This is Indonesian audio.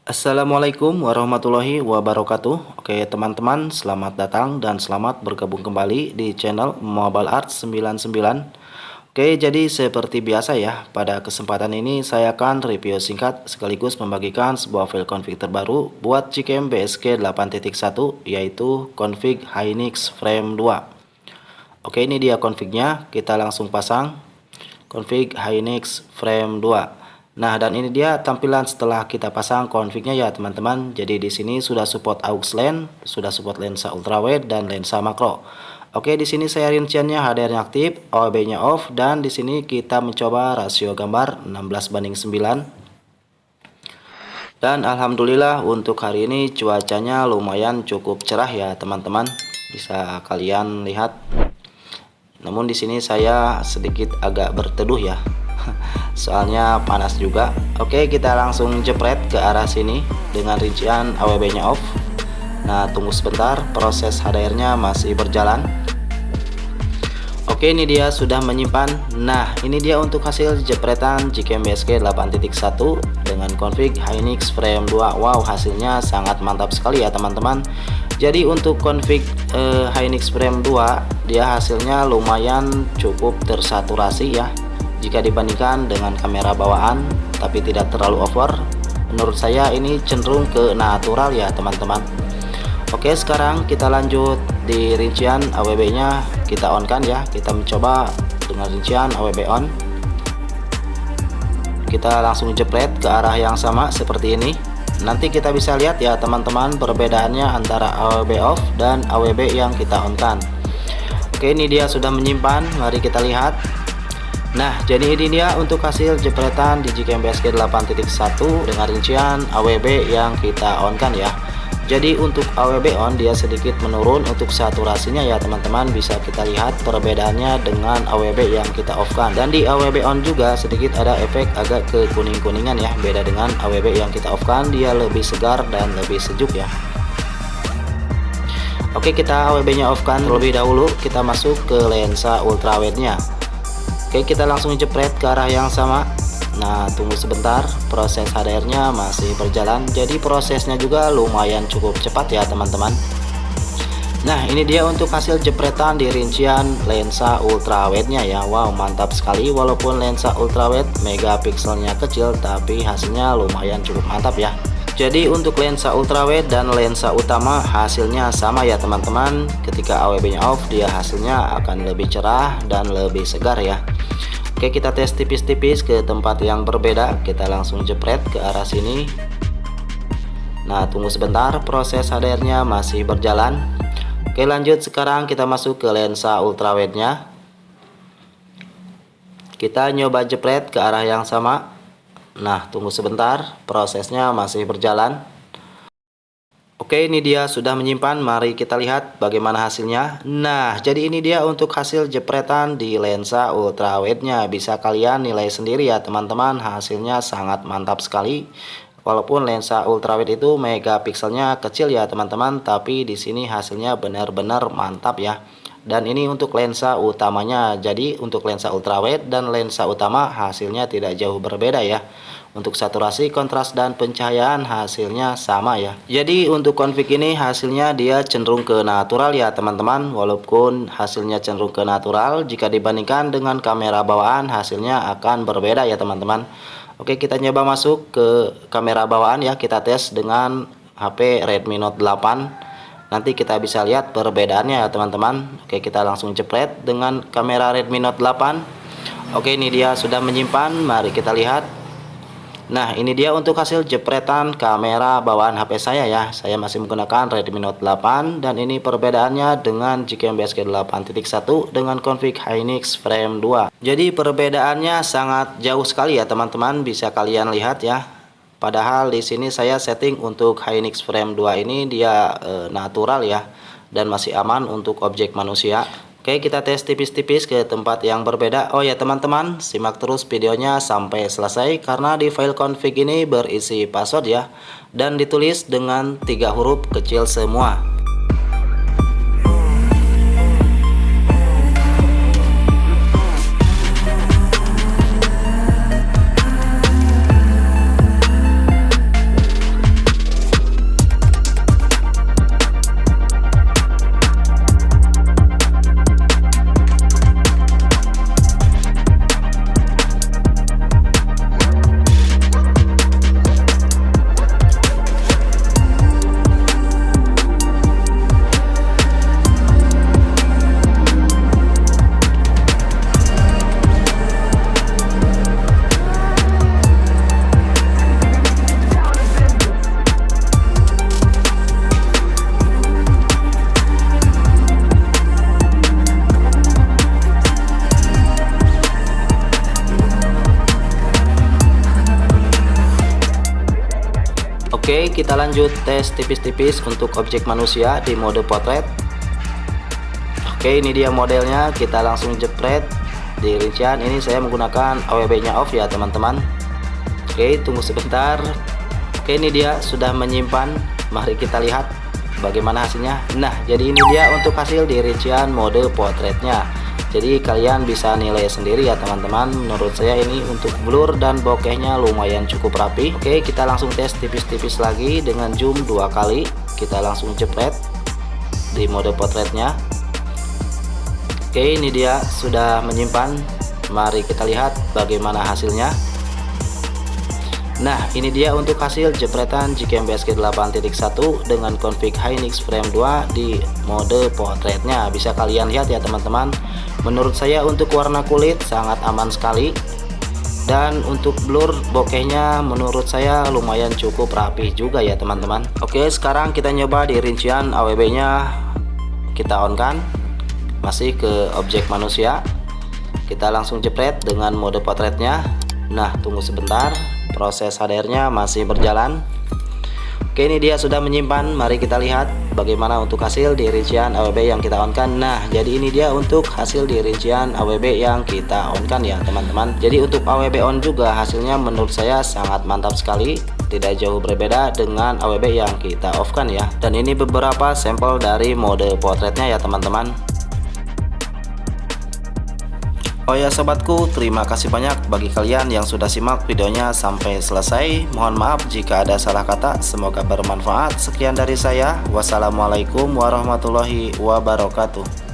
Assalamualaikum warahmatullahi wabarakatuh. Oke teman-teman, selamat datang dan selamat bergabung kembali di channel Mobile Arts 99. Oke, jadi seperti biasa ya, pada kesempatan ini saya akan review singkat sekaligus membagikan sebuah file config terbaru buat Gcam BSG 8.1, yaitu config Hynix Frame 2. Oke, ini dia confignya, kita langsung pasang config Hynix Frame 2. Nah, dan ini dia tampilan setelah kita pasang confignya ya teman-teman. Jadi di sini sudah support aux lens, sudah support lensa ultrawide dan lensa makro. Oke, di sini saya rinciannya HDR-nya aktif, OIB-nya off, dan di sini kita mencoba rasio gambar 16:9. Dan alhamdulillah untuk hari ini cuacanya lumayan cukup cerah ya teman-teman. Bisa kalian lihat. Namun di sini saya sedikit agak berteduh ya. Soalnya panas juga. Oke, kita langsung jepret ke arah sini dengan rincian AWB nya off. Nah, tunggu sebentar, proses HDR nya masih berjalan. Oke, ini dia sudah menyimpan. Nah, ini dia untuk hasil jepretan Gcam BSG 8.1 dengan config Hynix Frame 2. Wow, hasilnya sangat mantap sekali ya teman-teman. Jadi untuk config Hynix Frame 2, dia hasilnya lumayan cukup tersaturasi ya jika dibandingkan dengan kamera bawaan, tapi tidak terlalu over. Menurut saya ini cenderung ke natural ya teman-teman. Oke, sekarang kita lanjut di rincian AWB nya kita on kan ya. Kita mencoba dengan rincian AWB on. Kita langsung jepret ke arah yang sama seperti ini. Nanti kita bisa lihat ya teman-teman perbedaannya antara AWB off dan AWB yang kita on kan. Oke, ini dia sudah menyimpan, mari kita lihat. Nah, jadi ini dia untuk hasil jepretan di Gcam BSG 8.1 dengan rincian AWB yang kita on kan ya. Jadi untuk AWB on dia sedikit menurun untuk saturasinya ya teman-teman, bisa kita lihat perbedaannya dengan AWB yang kita off kan. Dan di AWB on juga sedikit ada efek agak ke kuning-kuningan ya, beda dengan AWB yang kita off kan, dia lebih segar dan lebih sejuk ya. Oke, kita AWB nya off kan terlebih dahulu, kita masuk ke lensa ultrawide nya. Oke, kita langsung jepret ke arah yang sama. Nah, tunggu sebentar, proses HDR nya masih berjalan. Jadi prosesnya juga lumayan cukup cepat ya teman-teman. Nah, ini dia untuk hasil jepretan di rincian lensa ultrawide nya ya. Wow, mantap sekali. Walaupun lensa ultrawide megapikselnya kecil, tapi hasilnya lumayan cukup mantap ya. Jadi untuk lensa ultrawide dan lensa utama hasilnya sama ya teman-teman. Ketika AWB nya off, dia hasilnya akan lebih cerah dan lebih segar ya. Oke, kita tes tipis-tipis ke tempat yang berbeda. Kita langsung jepret ke arah sini. Nah, tunggu sebentar, proses HDR nya masih berjalan. Oke, lanjut, sekarang kita masuk ke lensa ultrawide nya. Kita nyoba jepret ke arah yang sama. Nah, tunggu sebentar, prosesnya masih berjalan. Oke, ini dia sudah menyimpan, mari kita lihat bagaimana hasilnya. Nah, jadi ini dia untuk hasil jepretan di lensa ultrawide nya. Bisa kalian nilai sendiri ya teman-teman, hasilnya sangat mantap sekali. Walaupun lensa ultrawide itu megapikselnya kecil ya teman-teman, tapi di sini hasilnya benar-benar mantap ya. Dan ini untuk lensa utamanya. Jadi untuk lensa ultrawide dan lensa utama hasilnya tidak jauh berbeda ya. Untuk saturasi, kontras, dan pencahayaan hasilnya sama ya. Jadi untuk config ini hasilnya dia cenderung ke natural ya teman-teman. Walaupun hasilnya cenderung ke natural, jika dibandingkan dengan kamera bawaan hasilnya akan berbeda ya teman-teman. Oke, kita nyoba masuk ke kamera bawaan ya. Kita tes dengan HP Redmi Note 8. Nanti kita bisa lihat perbedaannya ya teman-teman. Oke, kita langsung jepret dengan kamera Redmi Note 8. Oke, ini dia sudah menyimpan, mari kita lihat. Nah, ini dia untuk hasil jepretan kamera bawaan HP saya ya. Saya masih menggunakan Redmi Note 8 dan ini perbedaannya dengan Gcam BSG 8.1 dengan config Hynix Frame 2. Jadi perbedaannya sangat jauh sekali ya teman-teman, bisa kalian lihat ya. Padahal di sini saya setting untuk Hynix Frame 2 ini dia natural ya, dan masih aman untuk objek manusia. Oke, kita tes tipis-tipis ke tempat yang berbeda. Oh ya teman-teman, simak terus videonya sampai selesai karena di file config ini berisi password ya, dan ditulis dengan 3 huruf kecil semua. Oke, kita lanjut tes tipis-tipis untuk objek manusia di mode potret. Oke, ini dia modelnya, kita langsung jepret di rincian. Ini saya menggunakan AWB nya off ya teman-teman. Oke, tunggu sebentar. Oke, ini dia sudah menyimpan. Mari kita lihat bagaimana hasilnya. Nah, jadi ini dia untuk hasil di rincian mode potretnya. Jadi kalian bisa nilai sendiri ya teman-teman. Menurut saya ini untuk blur dan bokehnya lumayan cukup rapi. Oke, kita langsung tes tipis-tipis lagi dengan zoom 2 kali. Kita langsung jepret di mode potretnya. Oke, ini dia sudah menyimpan. Mari kita lihat bagaimana hasilnya. Nah, ini dia untuk hasil jepretan Gcam BSG 8.1 dengan config Hynix Frame 2 di mode potretnya. Bisa kalian lihat ya teman-teman. Menurut saya untuk warna kulit sangat aman sekali. Dan untuk blur bokehnya menurut saya lumayan cukup rapi juga ya teman-teman. Oke, sekarang kita nyoba di rincian AWB nya. Kita on kan. Masih ke objek manusia. Kita langsung jepret dengan mode potretnya. Nah, tunggu sebentar. Proses HDR-nya masih berjalan. Oke, ini dia sudah menyimpan. Mari kita lihat bagaimana untuk hasil di rincian AWB yang kita on kan. Nah, jadi ini dia untuk hasil di rincian AWB yang kita on kan ya teman-teman. Jadi untuk AWB on juga hasilnya menurut saya sangat mantap sekali. Tidak jauh berbeda dengan AWB yang kita off kan ya. Dan ini beberapa sampel dari mode potretnya ya teman-teman. Oh ya sobatku, terima kasih banyak bagi kalian yang sudah simak videonya sampai selesai. Mohon maaf jika ada salah kata, semoga bermanfaat. Sekian dari saya, wassalamualaikum warahmatullahi wabarakatuh.